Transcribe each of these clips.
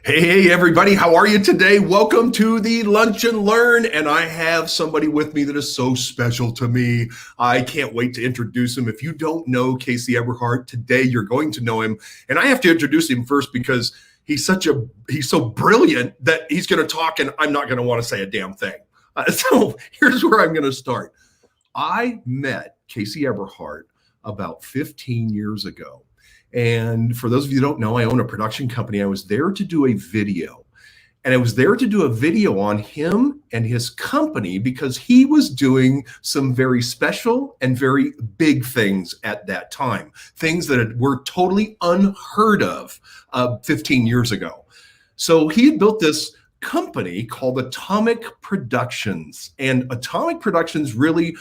Hey, everybody, how are you today? Welcome to the Lunch and Learn. And I have somebody with me that is so special to me. I can't wait to introduce him. If you don't know Casey Eberhart, today you're going to know him. And I have to introduce him first because he's so brilliant that he's going to talk and I'm not going to want to say a damn thing. So here's where I'm going to start. I met Casey Eberhart about 15 years ago. And for those of you who don't know, I own a production company. I was there to do a video. And I was there to do a video on him and his company because he was doing some very special and very big things at that time, things that were totally unheard of 15 years ago. So he had built this company called Atomic Productions. And Atomic Productions really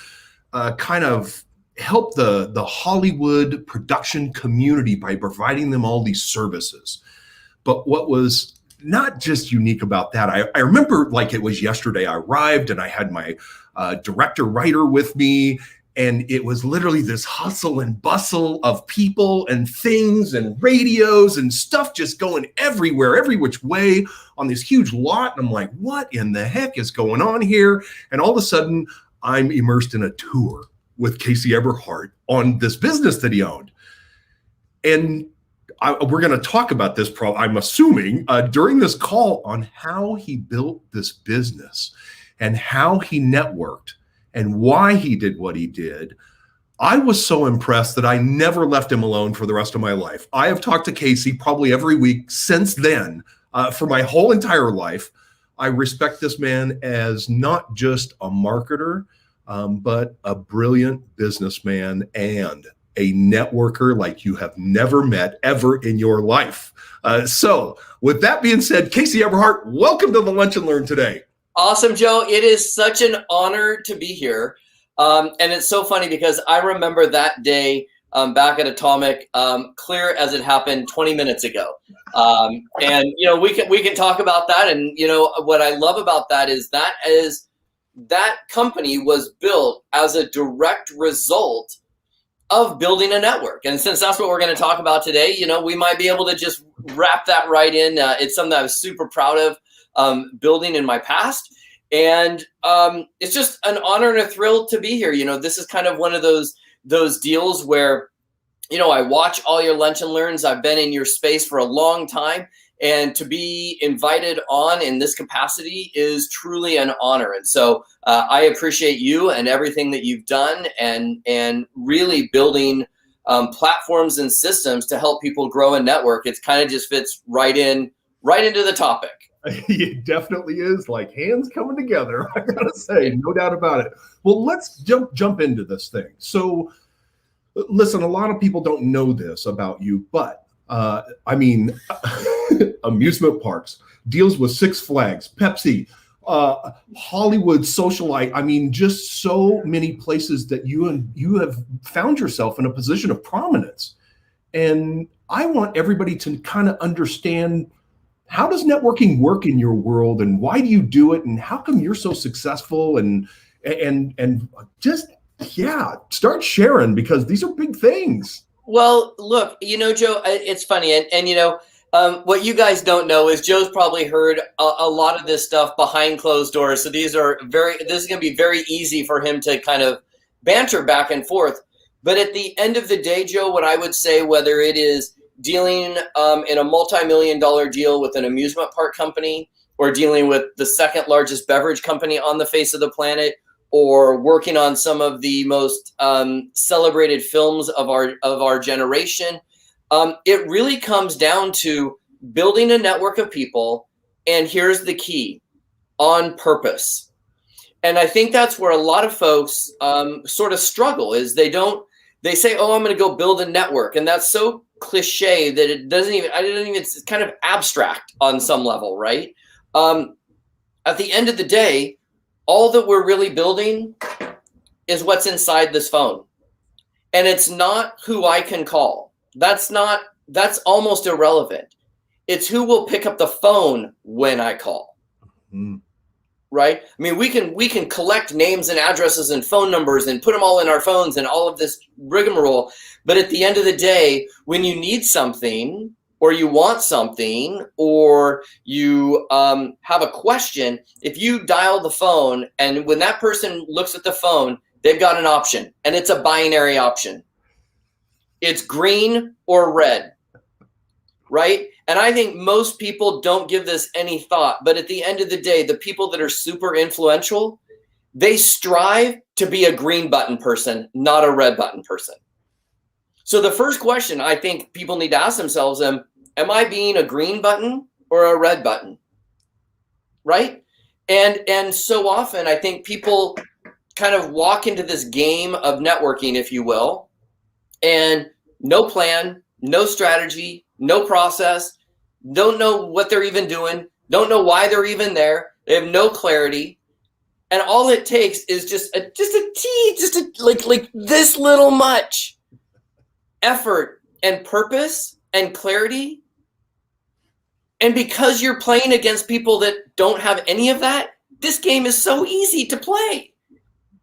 kind of help the Hollywood production community by providing them all these services. But what was not just unique about that, I remember like it was yesterday. I arrived and I had my director writer with me, and it was literally this hustle and bustle of people and things and radios and stuff just going everywhere, every which way on this huge lot. And I'm like, what in the heck is going on here? And all of a sudden I'm immersed in a tour with Casey Eberhart on this business that he owned. And we're going to talk about this, I'm assuming, during this call on how he built this business and how he networked and why he did what he did. I was so impressed that I never left him alone for the rest of my life. I have talked to Casey probably every week since then, for my whole entire life. I respect this man as not just a marketer, but a brilliant businessman and a networker like you have never met ever in your life. So with that being said, Casey Eberhart, welcome to the Lunch and Learn today. Awesome, Joe. It is such an honor to be here. And it's so funny because I remember that day back at Atomic, clear as it happened 20 minutes ago. And, we can talk about that. And, what I love about that is that company was built as a direct result of building a network. And since that's what we're going to talk about today, we might be able to just wrap that right in. It's something I was super proud of building in my past. And it's just an honor and a thrill to be here. This is kind of one of those deals where, I watch all your Lunch and Learns. I've been in your space for a long time. And to be invited on in this capacity is truly an honor. And so I appreciate you and everything that you've done and really building platforms and systems to help people grow and network. It kind of just fits right into the topic. It definitely is, like hands coming together. I gotta say, no doubt about it. Well, let's jump into this thing. So listen, a lot of people don't know this about you, but amusement parks, deals with Six Flags, Pepsi, Hollywood socialite. Just so many places that you have found yourself in a position of prominence. And I want everybody to kind of understand, how does networking work in your world and why do you do it? And how come you're so successful? And just, start sharing, because these are big things. Well, look, Joe, it's funny. What you guys don't know is Joe's probably heard a lot of this stuff behind closed doors. So this is going to be very easy for him to kind of banter back and forth. But at the end of the day, Joe, what I would say, whether it is dealing in a multi-million-dollar deal with an amusement park company, or dealing with the second largest beverage company on the face of the planet, or working on some of the most celebrated films of our generation, it really comes down to building a network of people. And here's the key: on purpose. And I think that's where a lot of folks sort of struggle. Is they say, oh, I'm going to go build a network. And that's so cliche that it's kind of abstract on some level, right? At the end of the day, all that we're really building is what's inside this phone. And it's not who I can call. That's almost irrelevant. It's who will pick up the phone when I call. Mm-hmm. Right? We can collect names and addresses and phone numbers and put them all in our phones and all of this rigmarole. But at the end of the day, when you need something, or you want something, or you have a question, if you dial the phone and when that person looks at the phone, they've got an option, and it's a binary option. It's green or red, right? And I think most people don't give this any thought, but at the end of the day, the people that are super influential, they strive to be a green button person, not a red button person. So the first question I think people need to ask themselves, am I being a green button or a red button? Right? And so often I think people kind of walk into this game of networking, if you will, and no plan, no strategy, no process, don't know what they're even doing, don't know why they're even there. They have no clarity. And all it takes is just like this little much effort and purpose and clarity. And because you're playing against people that don't have any of that, this game is so easy to play,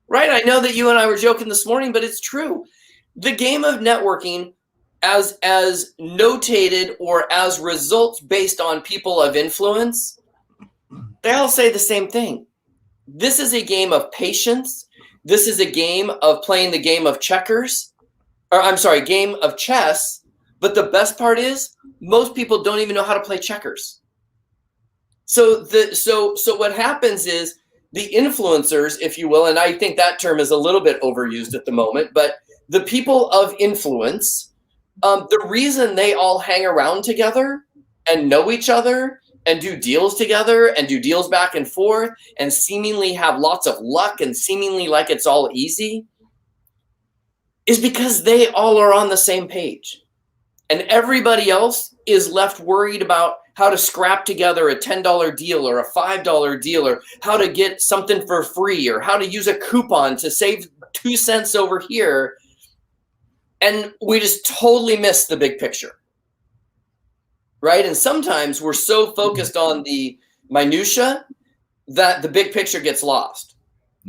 right? I know that you and I were joking this morning, but it's true. The game of networking, as notated or as results based on people of influence, they all say the same thing. This is a game of patience. This is a game of playing the game of checkers, or I'm sorry, game of chess. But the best part is most people don't even know how to play checkers. So what happens is the influencers, if you will, and I think that term is a little bit overused at the moment, but the people of influence, the reason they all hang around together and know each other and do deals together and do deals back and forth and seemingly have lots of luck and seemingly like it's all easy is because they all are on the same page. And everybody else is left worried about how to scrap together a $10 deal or a $5 deal, or how to get something for free, or how to use a coupon to save 2 cents over here. And we just totally miss the big picture, right? And sometimes we're so focused on the minutia that the big picture gets lost.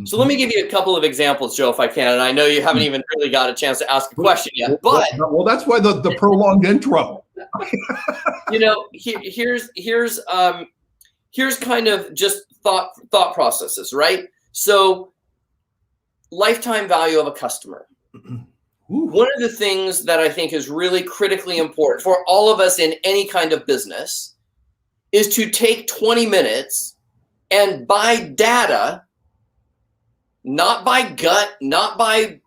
So let me give you a couple of examples, Joe, if I can. And I know you haven't even really got a chance to ask a question yet, but well, that's why the prolonged intro. You know, here's kind of just thought processes, right? So, lifetime value of a customer. One of the things that I think is really critically important for all of us in any kind of business is to take 20 minutes and buy data, not by gut, not by,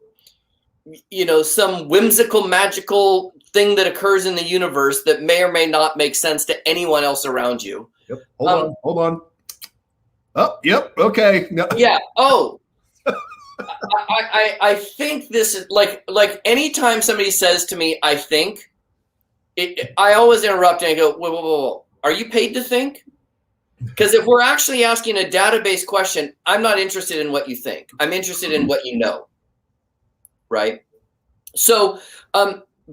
some whimsical, magical thing that occurs in the universe that may or may not make sense to anyone else around you. Yep. Hold on. Oh, yep. Okay. No. Yeah. Oh, I think this is like anytime somebody says to me, I think, I always interrupt and I go, whoa. Are you paid to think? Because if we're actually asking a database question, I'm not interested in what you think. I'm interested in what you know, right? So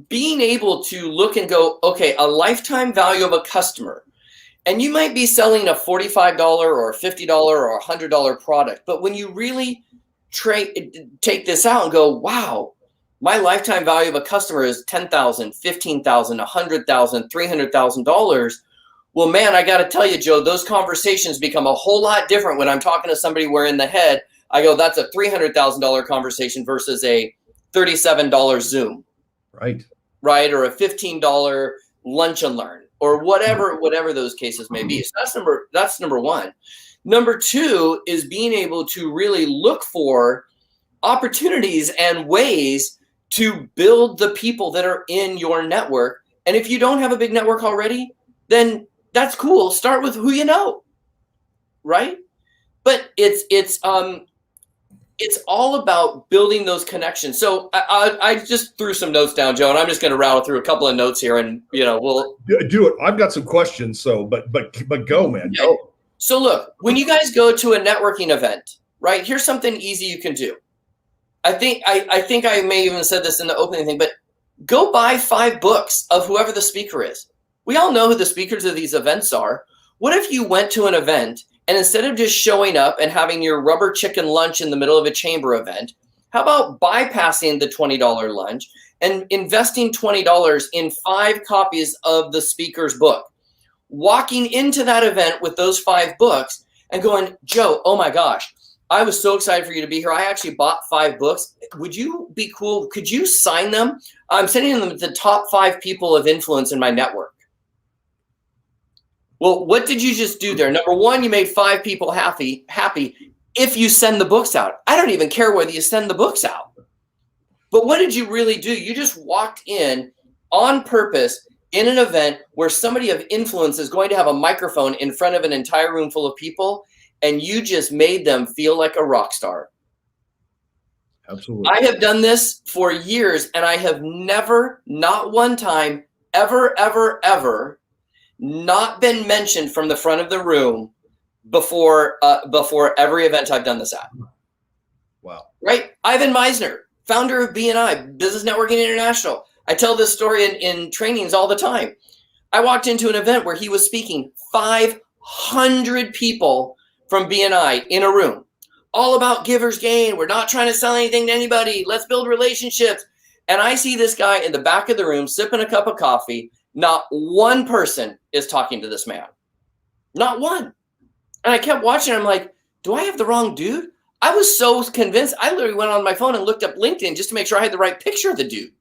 being able to look and go, okay, a lifetime value of a customer, and you might be selling a $45 or a $50 or a $100 product, but when you really take this out and go, wow, my lifetime value of a customer is $10,000, $15,000, $100,000, $300,000. Well, man, I got to tell you, Joe, those conversations become a whole lot different when I'm talking to somebody where in the head, I go, that's a $300,000 conversation versus a $37 Zoom. Right. Right. Or a $15 lunch and learn, or whatever those cases may be. So that's number one. Number two is being able to really look for opportunities and ways to build the people that are in your network. And if you don't have a big network already, then that's cool. Start with who you know, right? But it's all about building those connections. So I just threw some notes down, Joe, and I'm just going to rattle through a couple of notes here, and we'll do it. I've got some questions. So, but go, man, go. So look, when you guys go to a networking event, right? Here's something easy you can do. I think I may even said this in the opening thing, but go buy 5 books of whoever the speaker is. We all know who the speakers of these events are. What if you went to an event and instead of just showing up and having your rubber chicken lunch in the middle of a chamber event, how about bypassing the $20 lunch and investing $20 in 5 copies of the speaker's book, walking into that event with those 5 books and going, Joe, oh my gosh, I was so excited for you to be here. I actually bought 5 books. Would you be cool? Could you sign them? I'm sending them to the top 5 people of influence in my network. Well, what did you just do there? Number one, you made 5 people happy if you send the books out. I don't even care whether you send the books out. But what did you really do? You just walked in on purpose in an event where somebody of influence is going to have a microphone in front of an entire room full of people, and you just made them feel like a rock star. Absolutely. I have done this for years, and I have never, not one time, ever, not been mentioned from the front of the room before every event I've done this at. Wow. Right? Ivan Meisner, founder of BNI, Business Networking International. I tell this story in trainings all the time. I walked into an event where he was speaking, 500 people from BNI in a room, all about giver's gain. We're not trying to sell anything to anybody. Let's build relationships. And I see this guy in the back of the room sipping a cup of coffee. Not one person is talking to this man. Not one. And I kept watching. I'm like, do I have the wrong dude? I was so convinced. I literally went on my phone and looked up LinkedIn just to make sure I had the right picture of the dude.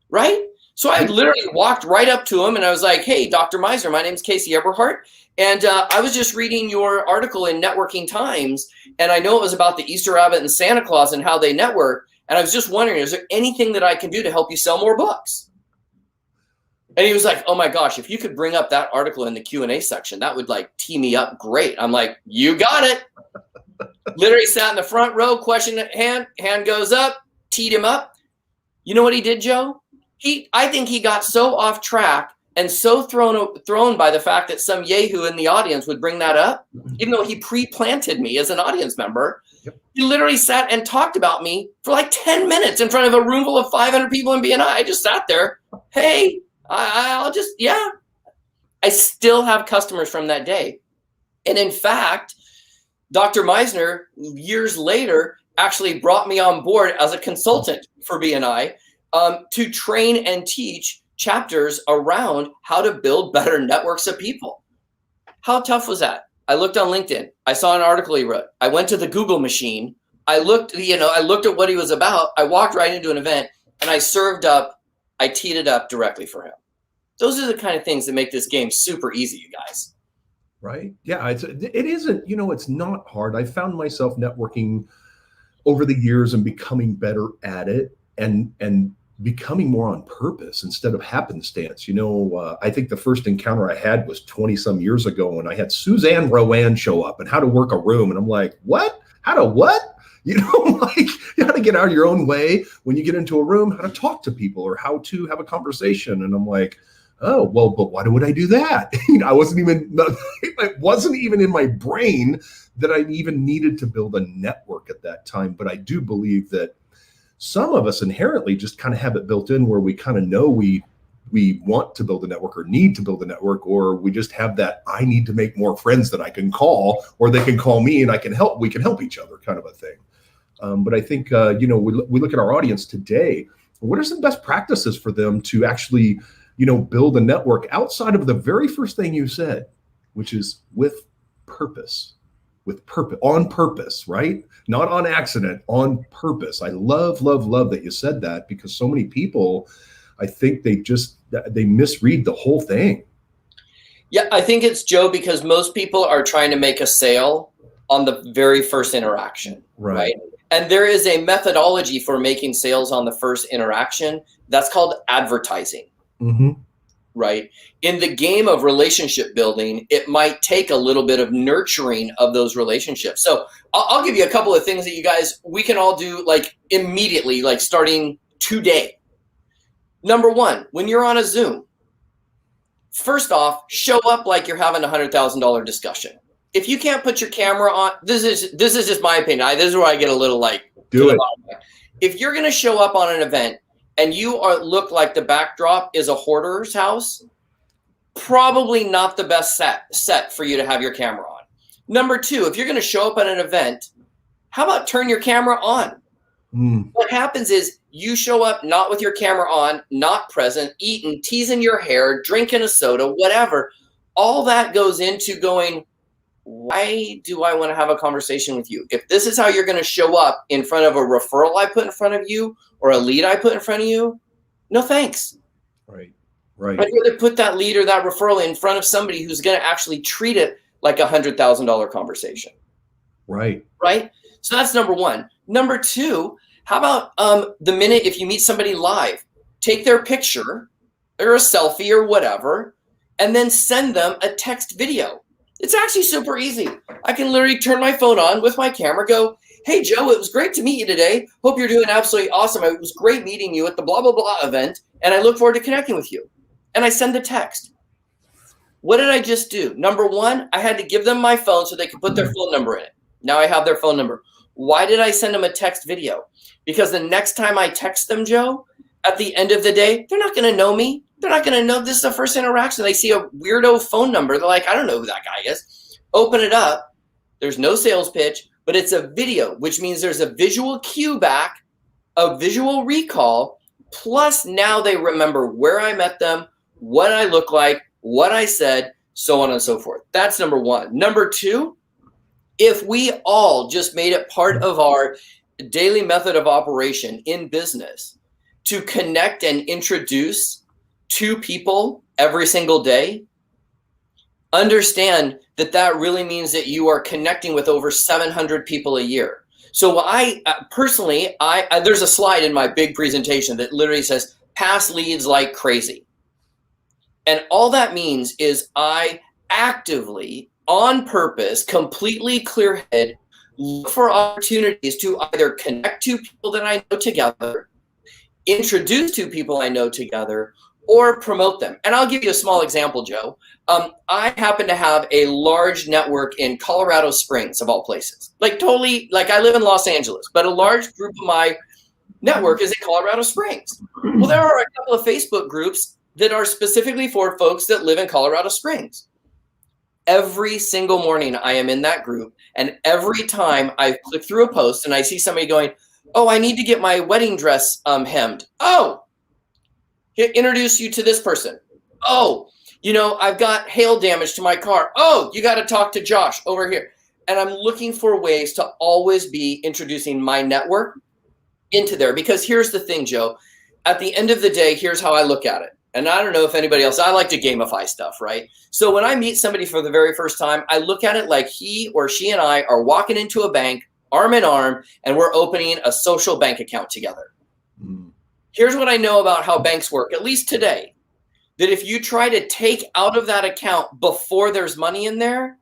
Right? So I literally walked right up to him and I was like, hey, Dr. Meisner, my name's Casey Eberhart. And I was just reading your article in Networking Times. And I know it was about the Easter Rabbit and Santa Claus and how they network. And I was just wondering, is there anything that I can do to help you sell more books? And he was like, oh my gosh, if you could bring up that article in the Q&A section, that would like tee me up great. I'm like, you got it. Literally sat in the front row, question at hand goes up, teed him up. You know what he did, Joe? I think he got so off track and so thrown by the fact that some yahoo in the audience would bring that up, even though he pre-planted me as an audience member. Yep. He literally sat and talked about me for like 10 minutes in front of a room full of 500 people in BNI. I just sat there. Hey, I'll just, yeah. I still have customers from that day. And in fact, Dr. Meisner, years later, actually brought me on board as a consultant for BNI to train and teach chapters around how to build better networks of people. How tough was that? I looked on LinkedIn. I saw an article he wrote. I went to the Google machine. I looked at what he was about. I walked right into an event and I teed it up directly for him. Those are the kind of things that make this game super easy, you guys. Right? Yeah, it isn't, it's not hard. I found myself networking over the years and becoming better at it and becoming more on purpose instead of happenstance. I think the first encounter I had was 20 some years ago when I had Suzanne Rowan show up and how to work a room. And I'm like, what? How to what? Like how to get out of your own way when you get into a room, how to talk to people or how to have a conversation. And I'm like, oh, well, but why would I do that? It wasn't even in my brain that I even needed to build a network at that time. But I do believe that some of us inherently just kind of have it built in where we kind of know we want to build a network or need to build a network, or we just have that I need to make more friends that I can call, or they can call me and we can help each other kind of a thing. But I think, we look at our audience today, what are some best practices for them to actually build a network outside of the very first thing you said, which is with purpose, on purpose, right? Not on accident, on purpose. I love that you said that, because so many people, I think they misread the whole thing. Yeah, I think it's, Joe, because most people are trying to make a sale on the very first interaction, right? And there is a methodology for making sales on the first interaction. That's called advertising. Mm-hmm. Right? In the game of relationship building, it might take a little bit of nurturing of those relationships. So I'll give you a couple of things that we can all do like immediately, like starting today. Number one, when you're on a Zoom, first off, show up like you're having a $100,000 discussion. If you can't put your camera on, this is just my opinion. This is where I get a little like, do it. If you're going to show up on an event and you look like the backdrop is a hoarder's house, probably not the best set for you to have your camera on. Number two, if you're going to show up at an event, how about turn your camera on? Mm. What happens is you show up not with your camera on, not present, eating, teasing your hair, drinking a soda, whatever. All that goes into going, why do I want to have a conversation with you? If this is how you're going to show up in front of a referral I put in front of you or a lead I put in front of you, no thanks. Right. Right. I'd rather put that lead or that referral in front of somebody who's going to actually treat it like $100,000 conversation. Right. Right? So that's number one. Number two, how about the minute if you meet somebody live, take their picture or a selfie or whatever, and then send them a text video. It's actually super easy. I can literally turn my phone on with my camera, go, hey, Joe, it was great to meet you today. Hope you're doing absolutely awesome. It was great meeting you at the blah, blah, blah event, and I look forward to connecting with you. And I send the text. What did I just do? Number one, I had to give them my phone so they could put their phone number in it. Now I have their phone number. Why did I send them a text video? Because the next time I text them, Joe, at the end of the day, they're not going to know me. They're not going to know this is the first interaction. They see a weirdo phone number. They're like, I don't know who that guy is. Open it up. There's no sales pitch, but it's a video, which means there's a visual cue back, a visual recall, plus now they remember where I met them, what I look like, what I said, so on and so forth. That's number one. Number two, if we all just made it part of our daily method of operation in business to connect and introduce two people every single day, understand that that really means that you are connecting with over 700 people a year. So I personally, there's a slide in my big presentation that literally says pass leads like crazy. And all that means is I actively, on purpose, completely clear-headed, look for opportunities to either connect to people that I know together, introduce to people I know together, or promote them. And I'll give you a small example, Joe. I happen to have a large network in Colorado Springs, of all places. Like totally, like I live in Los Angeles, but a large group of my network is in Colorado Springs. Well, there are a couple of Facebook groups that are specifically for folks that live in Colorado Springs. Every single morning I am in that group, and every time I click through a post and I see somebody going, oh, I need to get my wedding dress hemmed. Oh, introduce you to this person. Oh, I've got hail damage to my car. Oh, you got to talk to Josh over here. And I'm looking for ways to always be introducing my network into there, because here's the thing, Joe. At the end of the day, here's how I look at it. And I don't know if anybody else, I like to gamify stuff, right? So when I meet somebody for the very first time, I look at it like he or she and I are walking into a bank, arm in arm, and we're opening a social bank account together. Mm. Here's what I know about how banks work, at least today, that if you try to take out of that account before there's money in there,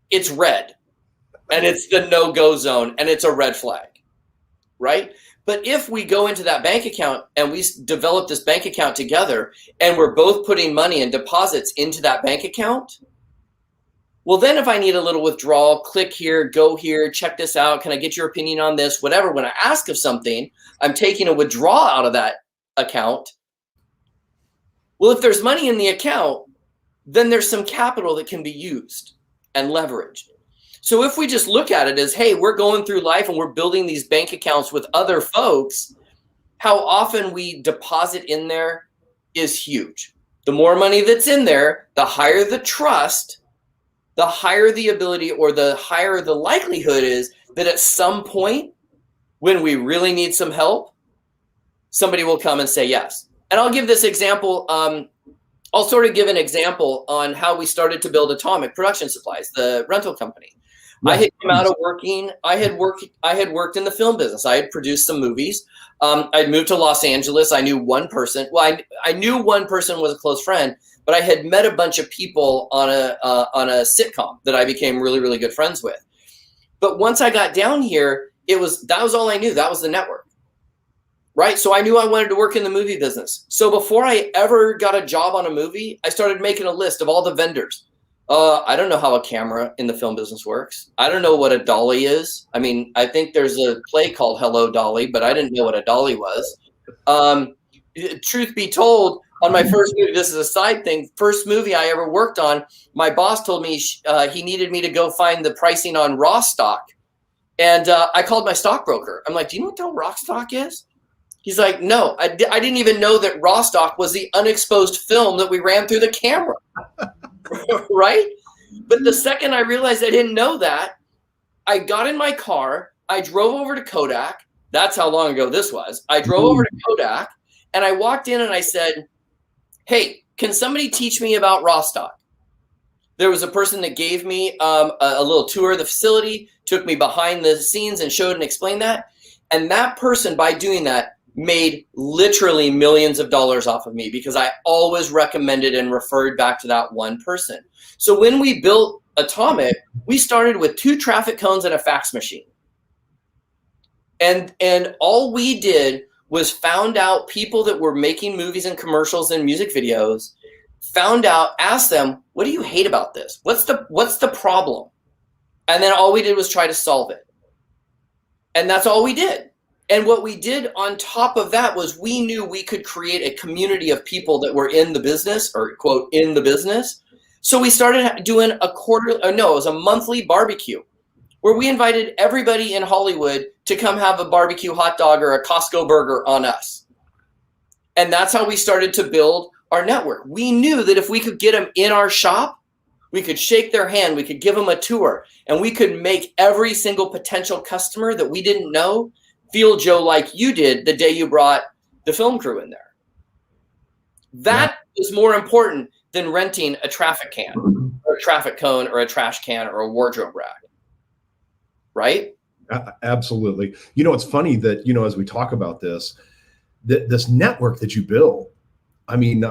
it's red. And it's the no-go zone, and it's a red flag, right? But if we go into that bank account and we develop this bank account together and we're both putting money and deposits into that bank account, well, then if I need a little withdrawal, click here, go here, check this out. Can I get your opinion on this? Whatever. When I ask of something, I'm taking a withdrawal out of that account. Well, if there's money in the account, then there's some capital that can be used and leveraged. So if we just look at it as, hey, we're going through life and we're building these bank accounts with other folks, how often we deposit in there is huge. The more money that's in there, the higher the trust, the higher the ability, or the higher the likelihood is that at some point when we really need some help, somebody will come and say yes. And I'll give this example. I'll sort of give an example on how we started to build Atomic Production Supplies, the rental company. I had come out of working. I had worked in the film business. I had produced some movies. I'd moved to Los Angeles. I knew one person. Well, I knew one person was a close friend, but I had met a bunch of people on a sitcom that I became really, really good friends with. But once I got down here, that was all I knew. That was the network, right? So I knew I wanted to work in the movie business. So before I ever got a job on a movie, I started making a list of all the vendors. I don't know how a camera in the film business works. I don't know what a dolly is. I mean, I think there's a play called Hello, Dolly, but I didn't know what a dolly was. Truth be told, on my first movie, this is a side thing, first movie I ever worked on, my boss told me he needed me to go find the pricing on raw stock And I called my stockbroker. I'm like, do you know what the raw stock is? He's like, no, I didn't even know that raw stock was the unexposed film that we ran through the camera. Right? But the second I realized I didn't know that, I got in my car, I drove over to Kodak. That's how long ago this was. I drove over to Kodak and I walked in and I said, hey, can somebody teach me about raw stock? There was a person that gave me a little tour of the facility, took me behind the scenes and showed and explained that. And that person, by doing that, made literally millions of dollars off of me because I always recommended and referred back to that one person. So when we built Atomic, we started with 2 traffic cones and a fax machine. And all we did was found out people that were making movies and commercials and music videos, asked them, what do you hate about this? What's the problem? And then all we did was try to solve it. And that's all we did. And what we did on top of that was we knew we could create a community of people that were in the business, or quote, in the business. So we started doing it was a monthly barbecue where we invited everybody in Hollywood to come have a barbecue hot dog or a Costco burger on us. And that's how we started to build our network. We knew that if we could get them in our shop, we could shake their hand, we could give them a tour, and we could make every single potential customer that we didn't know feel, Joe, like you did the day you brought the film crew in there. That is more important than renting a traffic can or a traffic cone or a trash can or a wardrobe rack. Right? Absolutely. It's funny that, as we talk about this this network that you build, I mean,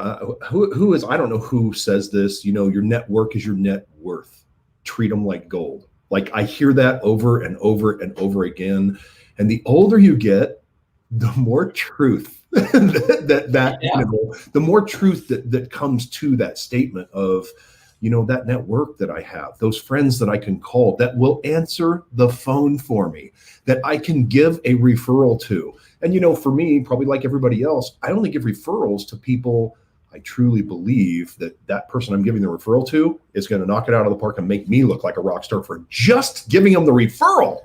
who is, I don't know who says this, your network is your net worth. Treat them like gold. Like I hear that over and over and over again. And the older you get, the more truth the more truth that comes to that statement of, that network that I have, those friends that I can call that will answer the phone for me, that I can give a referral to. And, for me, probably like everybody else, I only give referrals to people I truly believe that person I'm giving the referral to is going to knock it out of the park and make me look like a rock star for just giving them the referral.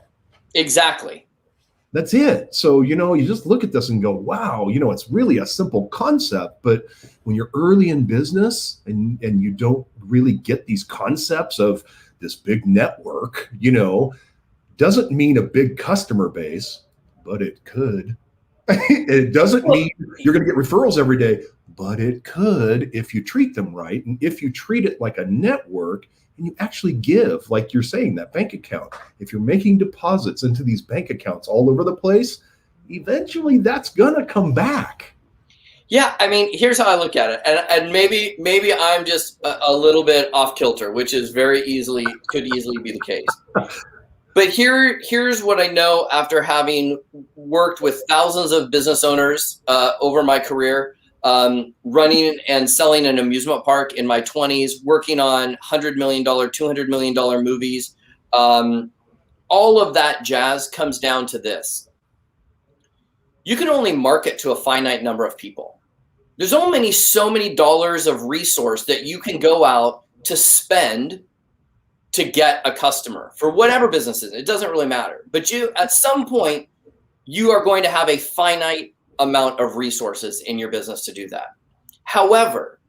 Exactly. That's it. So, you just look at this and go, wow, it's really a simple concept. But when you're early in business and you don't really get these concepts of this big network, doesn't mean a big customer base, but it could. It doesn't mean you're going to get referrals every day, but it could if you treat them right. And if you treat it like a network, and you actually give, like you're saying, that bank account. If you're making deposits into these bank accounts all over the place, eventually that's gonna come back. Yeah, I mean, here's how I look at it, and maybe I'm just a little bit off kilter, which is could easily be the case. But here's what I know after having worked with thousands of business owners over my career. Running and selling an amusement park in my 20s, working on $100 million, $200 million movies. All of that jazz comes down to this. You can only market to a finite number of people. There's only so many dollars of resource that you can go out to spend to get a customer for whatever business is. It doesn't really matter. But at some point, you are going to have a finite amount of resources in your business to do that. However,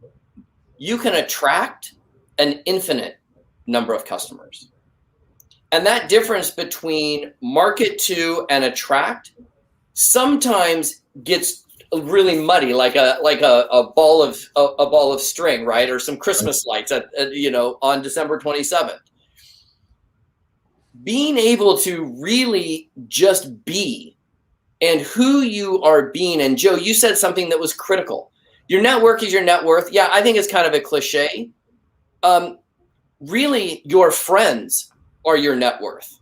you can attract an infinite number of customers. And that difference between market to and attract sometimes gets really muddy, like a ball of string, right? Or some Christmas lights on December 27th. Being able to really just be and who you are being. And Joe, you said something that was critical. Your network is your net worth. Yeah, I think it's kind of a cliche. Really, your friends are your net worth.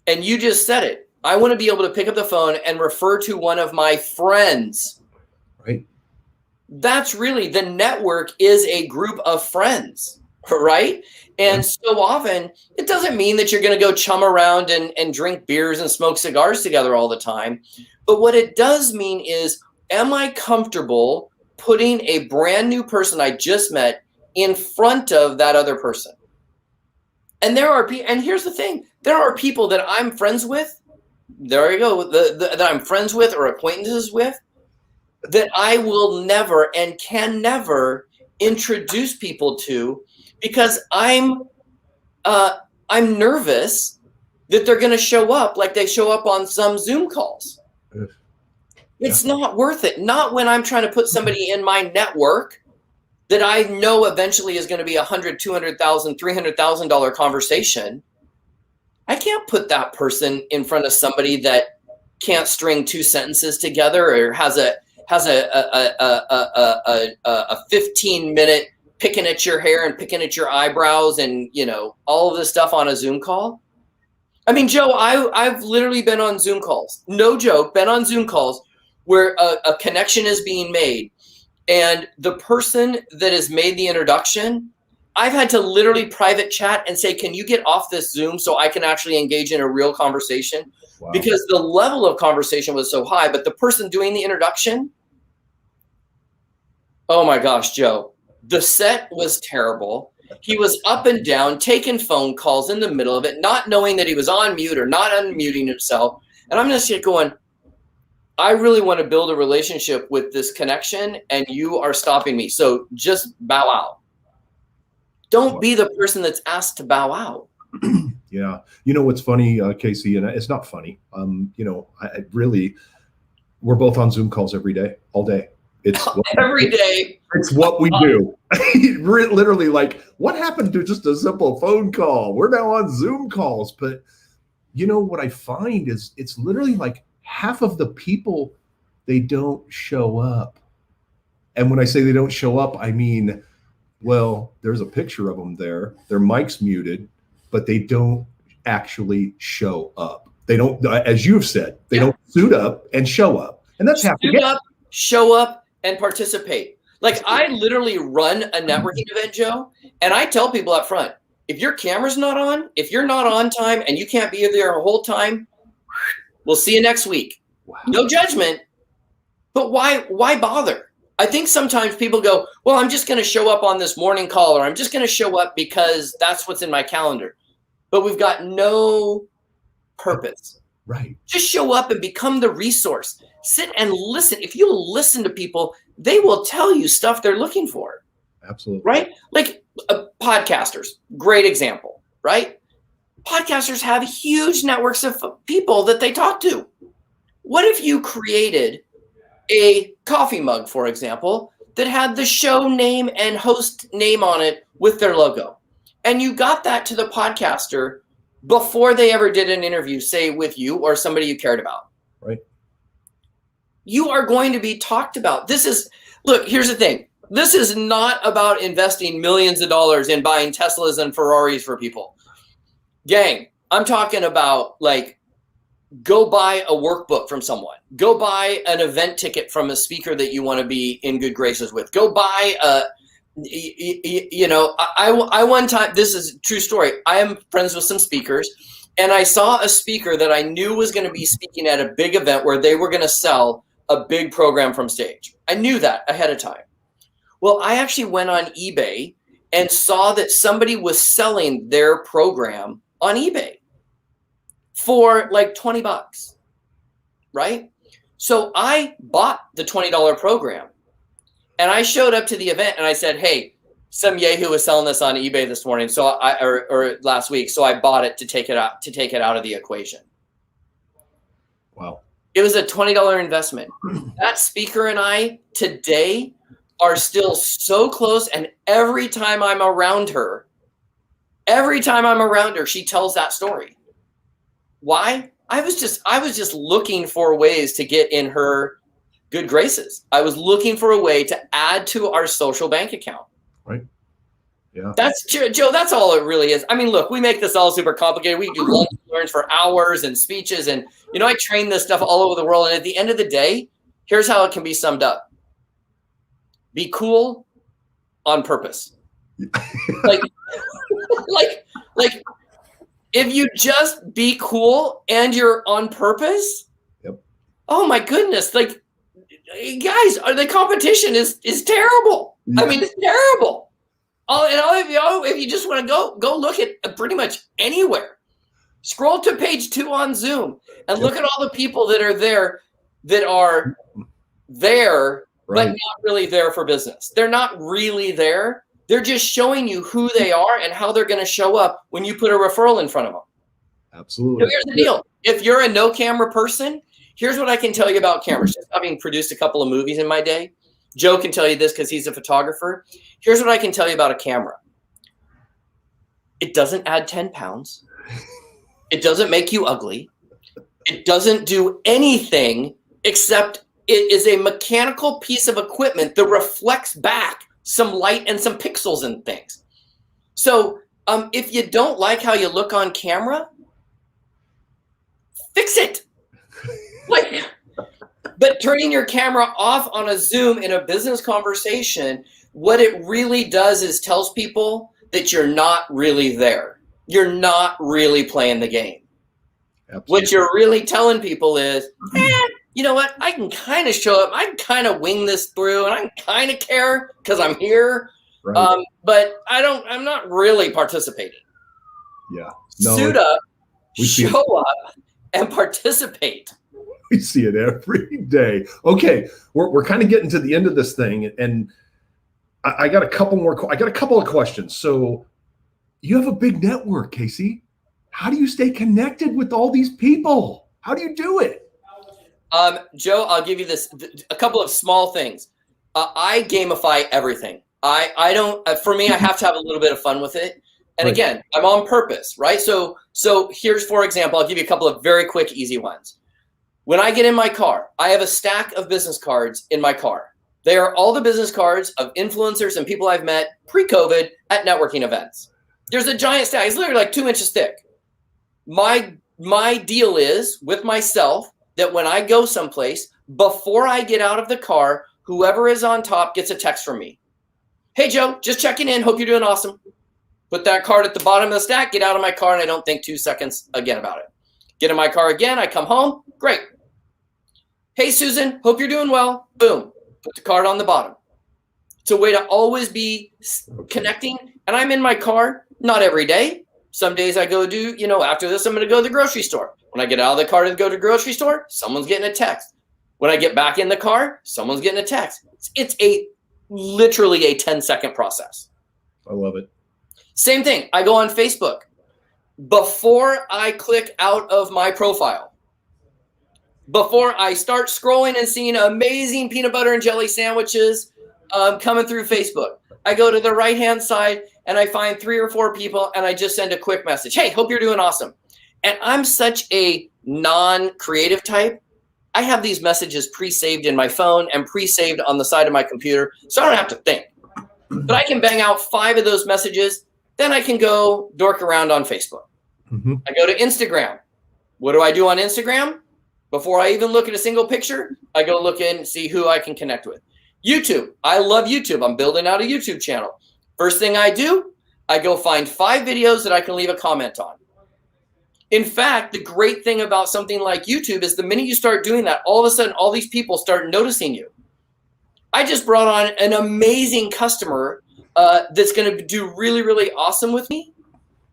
And you just said it. I want to be able to pick up the phone and refer to one of my friends. Right. That's really, the network is a group of friends, right? And so often, it doesn't mean that you're going to go chum around and drink beers and smoke cigars together all the time. But what it does mean is, am I comfortable putting a brand new person I just met in front of that other person? And there are people, and here's the thing, there are people that I'm friends with, there you go, that I'm friends with or acquaintances with, that I will never and can never introduce people to, because I'm nervous that they're going to show up like they show up on some Zoom calls. It's not worth it. Not when I'm trying to put somebody in my network that I know eventually is going to be $100,000, $200,000, $300,000 conversation. I can't put that person in front of somebody that can't string two sentences together or has a 15-minute picking at your hair and picking at your eyebrows and, you know, all of this stuff on a Zoom call. I mean, Joe, I've literally been on Zoom calls, no joke, been on Zoom calls where a connection is being made, and the person that has made the introduction, I've had to literally private chat and say, can you get off this Zoom so I can actually engage in a real conversation? Wow. Because the level of conversation was so high, but the person doing the introduction, oh my gosh, Joe, the set was terrible. He was up and down, taking phone calls in the middle of it, not knowing that he was on mute or not unmuting himself. And I'm just going, I really want to build a relationship with this connection, and you are stopping me. So just bow out. Don't be the person that's asked to bow out. Yeah. You know, what's funny, Casey, and it's not funny. You know, I really, we're both on Zoom calls every day, all day. It's every day. It's what we do. Literally, like, what happened to just a simple phone call? We're now on Zoom calls. But you know what I find is it's literally like half of the people, they don't show up. And when I say they don't show up, I mean, well, there's a picture of them there. Their mic's muted, but they don't actually show up. They don't, as you've said, they don't suit up and show up. And that's half the game. Suit up, show up, and participate. Like, I literally run a networking event, Joe, and I tell people up front, if your camera's not on, if you're not on time and you can't be there the whole time, we'll see you next week. Wow. No judgment, but why bother? I think sometimes people go, well, I'm just going to show up on this morning call, or I'm just going to show up because that's what's in my calendar. But we've got no purpose. Right. Just show up and become the resource. Sit and listen. If you listen to people, they will tell you stuff they're looking for. Absolutely. Right? Like podcasters, great example, right? Podcasters have huge networks of people that they talk to. What if you created a coffee mug, for example, that had the show name and host name on it with their logo, and you got that to the podcaster before they ever did an interview, say with you or somebody you cared about? Right. You are going to be talked about. Look, here's the thing. This is not about investing millions of dollars in buying Teslas and Ferraris for people. Gang, I'm talking about, like, go buy a workbook from someone. Go buy an event ticket from a speaker that you want to be in good graces with. Go buy I one time, this is a true story. I am friends with some speakers, and I saw a speaker that I knew was going to be speaking at a big event where they were going to sell a big program from stage. I knew that ahead of time. Well, I actually went on eBay and saw that somebody was selling their program on eBay for like $20, right? So I bought the $20 program, and I showed up to the event and I said, hey, some yahoo was selling this on eBay this morning, so or last week, so I bought it to take it out of the equation. Wow. It was a $20 investment. That speaker and I today are still so close, and every time I'm around her, she tells that story. Why? I was just looking for ways to get in her good graces. I was looking for a way to add to our social bank account. Right. Yeah. That's Joe. That's all it really is. I mean, look, we make this all super complicated. We do lunch and learns for hours and speeches, and I train this stuff all over the world. And at the end of the day, here's how it can be summed up: be cool on purpose. like if you just be cool and you're on purpose. Yep. Oh my goodness! Like, guys, the competition is terrible. Yeah. I mean, it's terrible. if you just want to go look at pretty much anywhere. Scroll to page 2 on Zoom and look at all the people that are there but not really there for business. They're not really there. They're just showing you who they are and how they're going to show up when you put a referral in front of them. Absolutely. So here's the deal. If you're a no camera person, here's what I can tell you about cameras. Just having produced a couple of movies in my day, Joe can tell you this because he's a photographer. Here's what I can tell you about a camera. It doesn't add 10 pounds. It doesn't make you ugly. It doesn't do anything except it is a mechanical piece of equipment that reflects back some light and some pixels and things. So if you don't like how you look on camera, fix it. But turning your camera off on a Zoom in a business conversation, what it really does is tells people that you're not really there. You're not really playing the game. Absolutely. What you're really telling people is, you know what? I can kind of show up. I can kind of wing this through, and I can kind of care because I'm here. Right. But I'm not really participating. Yeah. No, suit up, show up, and participate. We see it every day. Okay, we're kind of getting to the end of this thing, and I got a couple of questions. So you have a big network, Casey. How do you stay connected with all these people? How do you do it? Joe, I'll give you a couple of small things. I gamify everything. I don't, for me, I have to have a little bit of fun with it. And again, I'm on purpose, right? So here's, for example, I'll give you a couple of very quick, easy ones. When I get in my car, I have a stack of business cards in my car. They are all the business cards of influencers and people I've met pre-COVID at networking events. There's a giant stack. It's literally like 2 inches thick. My deal is with myself that when I go someplace, before I get out of the car, whoever is on top gets a text from me. Hey, Joe, just checking in. Hope you're doing awesome. Put that card at the bottom of the stack, get out of my car, and I don't think 2 seconds again about it. Get in my car again. I come home. Great. Hey, Susan, hope you're doing well. Boom. Put the card on the bottom. It's a way to always be connecting. And I'm in my car, not every day. Some days I go do, after this, I'm going to go to the grocery store. When I get out of the car to go to the grocery store, someone's getting a text. When I get back in the car, someone's getting a text. It's literally a 10-second process. I love it. Same thing. I go on Facebook. Before I click out of my profile, before I start scrolling and seeing amazing peanut butter and jelly sandwiches coming through Facebook, I go to the right-hand side and I find 3 or 4 people and I just send a quick message. Hey, hope you're doing awesome. And I'm such a non-creative type. I have these messages pre-saved in my phone and pre-saved on the side of my computer, so I don't have to think. But I can bang out 5 of those messages. Then I can go dork around on Facebook. Mm-hmm. I go to Instagram. What do I do on Instagram? Before I even look at a single picture, I go look in and see who I can connect with. YouTube. I love YouTube. I'm building out a YouTube channel. First thing I do, I go find 5 videos that I can leave a comment on. In fact, the great thing about something like YouTube is the minute you start doing that, all of a sudden, all these people start noticing you. I just brought on an amazing customer that's going to do really, really awesome with me,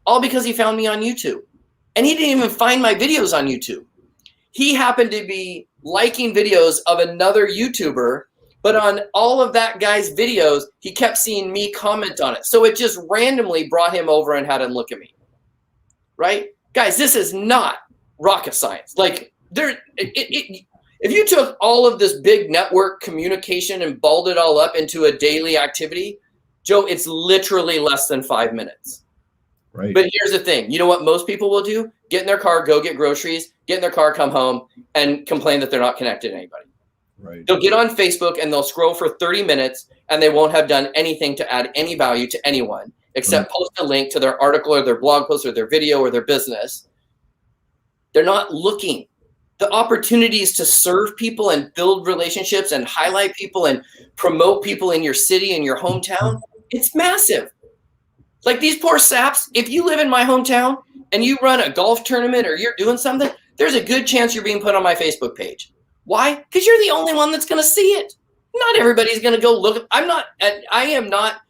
all because he found me on YouTube. And he didn't even find my videos on YouTube. He happened to be liking videos of another YouTuber, but on all of that guy's videos, he kept seeing me comment on it. So it just randomly brought him over and had him look at me, right? Guys, this is not rocket science. Like, if you took all of this big network communication and balled it all up into a daily activity, Joe, it's literally less than 5 minutes. Right. But here's the thing. You know what most people will do? Get in their car, go get groceries, get in their car, come home, and complain that they're not connected to anybody. Right. They'll get on Facebook and they'll scroll for 30 minutes and they won't have done anything to add any value to anyone except post a link to their article or their blog post or their video or their business. They're not looking. The opportunities to serve people and build relationships and highlight people and promote people in your city and your hometown, it's massive. Like these poor saps, if you live in my hometown and you run a golf tournament or you're doing something, there's a good chance you're being put on my Facebook page. Why? Because you're the only one that's going to see it. Not everybody's going to go look. I am not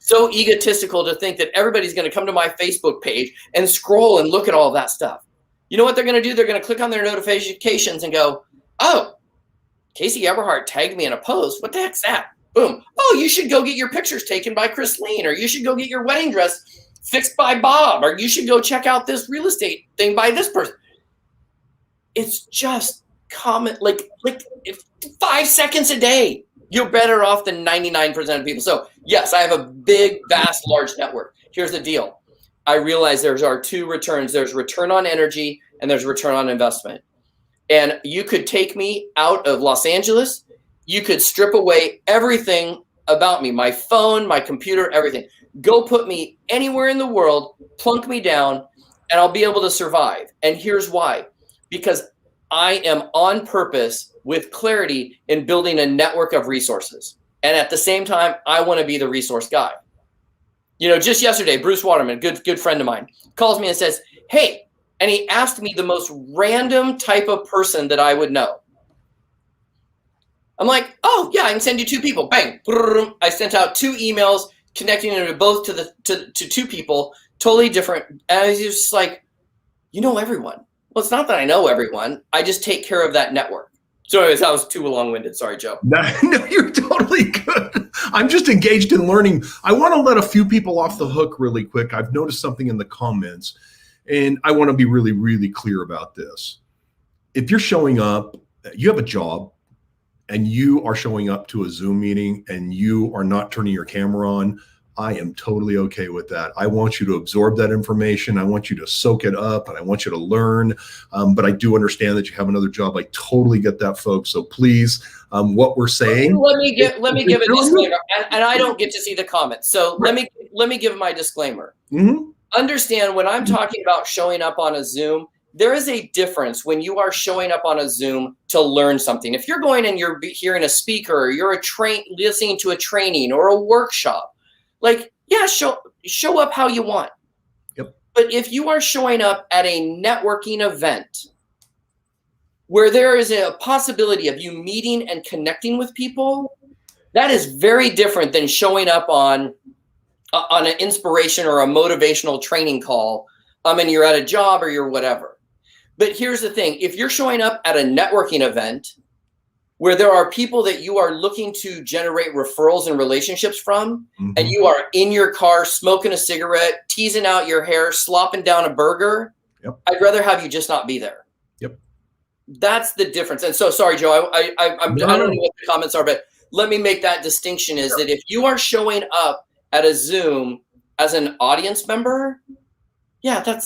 so egotistical to think that everybody's going to come to my Facebook page and scroll and look at all that stuff. You know what they're going to do? They're going to click on their notifications and go, oh, Casey Eberhart tagged me in a post. What the heck's that? Boom. Oh, you should go get your pictures taken by Christine, or you should go get your wedding dress fixed by Bob, or you should go check out this real estate thing by this person. It's just common, like if 5 seconds a day. You're better off than 99% of people. So yes, I have a big, vast, large network. Here's the deal. I realize there are two returns. There's return on energy and there's return on investment. And you could take me out of Los Angeles. You could strip away everything about me, my phone, my computer, everything. Go put me anywhere in the world, plunk me down, and I'll be able to survive. And here's why. Because I am on purpose with clarity in building a network of resources. And at the same time, I want to be the resource guy. You know, just yesterday, Bruce Waterman, good friend of mine, calls me and says, hey, and he asked me the most random type of person that I would know. I'm like, oh, yeah, I can send you 2 people. Bang. I sent out 2 emails connecting them to both to 2 people, totally different. And I was just like, you know everyone. Well, it's not that I know everyone. I just take care of that network. So anyways, that was too long-winded. Sorry, Joe. No, you're totally good. I'm just engaged in learning. I want to let a few people off the hook really quick. I've noticed something in the comments, and I want to be really, really clear about this. If you're showing up, you have a job, and you are showing up to a Zoom meeting, and you are not turning your camera on, I am totally okay with that. I want you to absorb that information. I want you to soak it up, and I want you to learn. But I do understand that you have another job. I totally get that, folks. So please, what we're saying. Let me give a disclaimer, and I don't get to see the comments. So let me give my disclaimer. Mm-hmm. Understand, when I'm talking about showing up on a Zoom, there is a difference when you are showing up on a Zoom to learn something. If you're going and you're hearing a speaker, or you're listening to a training or a workshop, like, yeah, show up how you want. Yep. But if you are showing up at a networking event where there is a possibility of you meeting and connecting with people, that is very different than showing up on an inspiration or a motivational training call, and you're at a job or you're whatever. But here's the thing. If you're showing up at a networking event where there are people that you are looking to generate referrals and relationships from, Mm-hmm. and you are in your car smoking a cigarette, teasing out your hair, slopping down a burger, Yep. I'd rather have you just not be there. Yep. That's the difference. And so, sorry, Joe, I don't know what the comments are, but let me make that distinction is that if you are showing up at a Zoom as an audience member, yeah,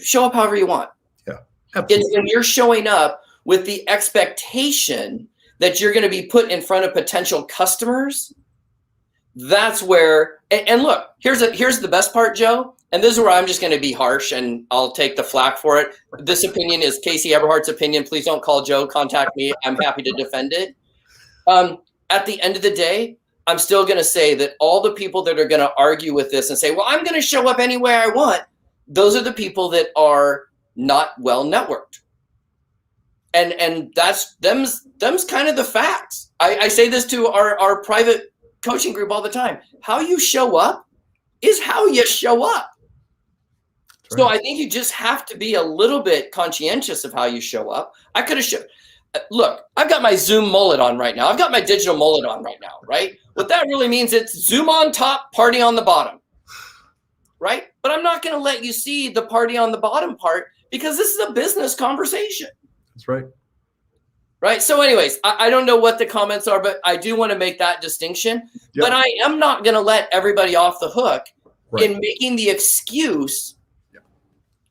show up however you want. Yeah, absolutely. It's when you're showing up with the expectation that you're going to be put in front of potential customers, that's where, and look, here's the best part, Joe, and this is where I'm just going to be harsh and I'll take the flack for it. This opinion is Casey Eberhart's opinion. Please don't call Joe, contact me. I'm happy to defend it. At the end of the day, I'm still going to say that all the people that are going to argue with this and say, well, I'm going to show up any way I want, those are the people that are not well networked. And that's them's kind of the facts. I say this to our private coaching group all the time. How you show up is how you show up. Right. So I think you just have to be a little bit conscientious of how you show up. I could have look, I've got my Zoom mullet on right now. I've got my digital mullet on right now, right? What that really means, it's Zoom on top, party on the bottom, right? But I'm not going to let you see the party on the bottom part because this is a business conversation. That's right. Right. So anyways, I don't know what the comments are, but I do want to make that distinction. Yep. But I am not going to let everybody off the hook in making the excuse,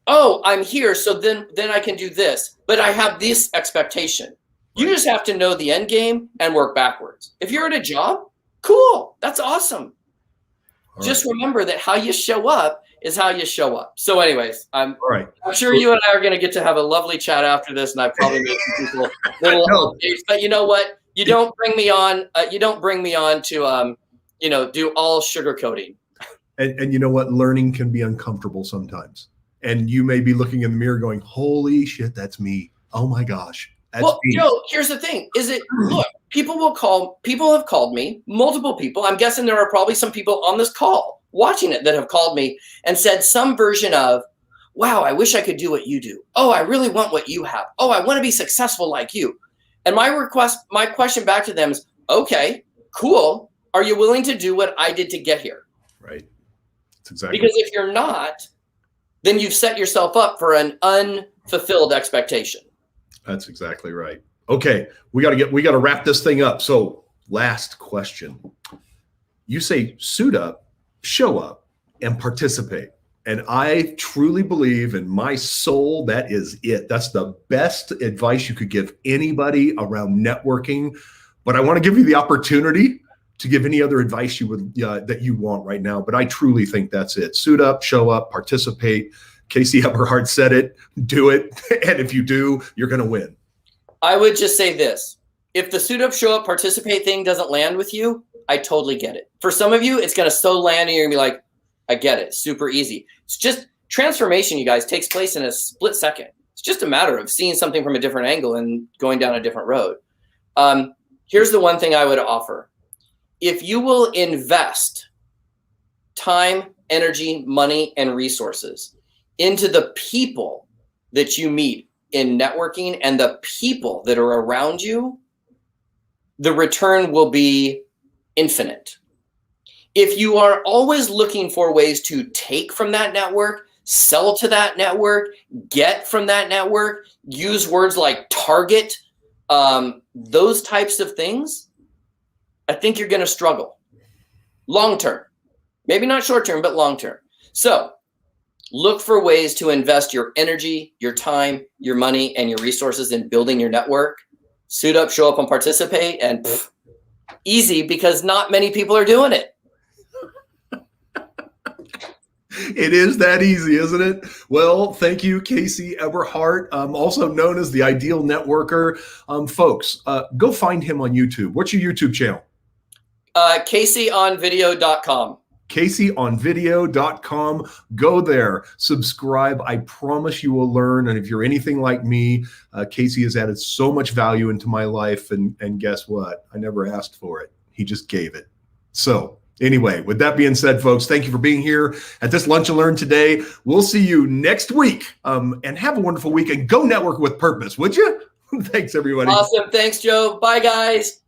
oh, I'm here, so then I can do this. But I have this expectation. You just have to know the end game and work backwards. If you're at a job, cool. That's awesome. Just remember that how you show up is how you show up. So anyways, I'm sure you and I are going to get to have a lovely chat after this, and I probably made some people little updates. But you know what? You don't bring me on. You don't bring me on to do all sugarcoating. And you know what? Learning can be uncomfortable sometimes. And you may be looking in the mirror going, holy shit, that's me. Oh my gosh. That's Well, deep. Joe, here's the thing. Look, people have called me, multiple people. I'm guessing there are probably some people on this call watching it that have called me and said some version of, wow, I wish I could do what you do. Oh, I really want what you have. Oh, I want to be successful like you. And my question back to them is, okay, cool. Are you willing to do what I did to get here? Right. That's exactly. Because if you're not, then you've set yourself up for an unfulfilled expectation. That's exactly right. Okay, we got to wrap this thing up. So, last question. You say suit up, show up, and participate. And I truly believe in my soul that is it. That's the best advice you could give anybody around networking. But I want to give you the opportunity to give any other advice you would that you want right now. But I truly think that's it. Suit up, show up, participate. Casey Eberhart said it, do it. And if you do, you're going to win. I would just say this. If the suit up, show up, participate thing doesn't land with you, I totally get it. For some of you, it's going to so land and you're going to be like, I get it. Super easy. It's just transformation, you guys, takes place in a split second. It's just a matter of seeing something from a different angle and going down a different road. Here's the one thing I would offer. If you will invest time, energy, money, and resources into the people that you meet in networking and the people that are around you, the return will be infinite. If you are always looking for ways to take from that network, sell to that network, get from that network, use words like target, those types of things, I think you're going to struggle long term. Maybe not short term, but long term. So look for ways to invest your energy, your time, your money, and your resources in building your network. Suit up, show up, and participate. And easy, because not many people are doing it. It is that easy, isn't it? Well, thank you, Casey Eberhart, also known as the Ideal Networker. Folks, go find him on YouTube. What's your YouTube channel? CaseyOnVideo.com. CaseyOnVideo.com. Go there, subscribe. I promise you will learn. And if you're anything like me, Casey has added so much value into my life. And guess what? I never asked for it. He just gave it. So anyway, with that being said, folks, thank you for being here at this Lunch and Learn today. We'll see you next week. And have a wonderful week and go network with purpose, would you? Thanks, everybody. Awesome. Thanks, Joe. Bye, guys.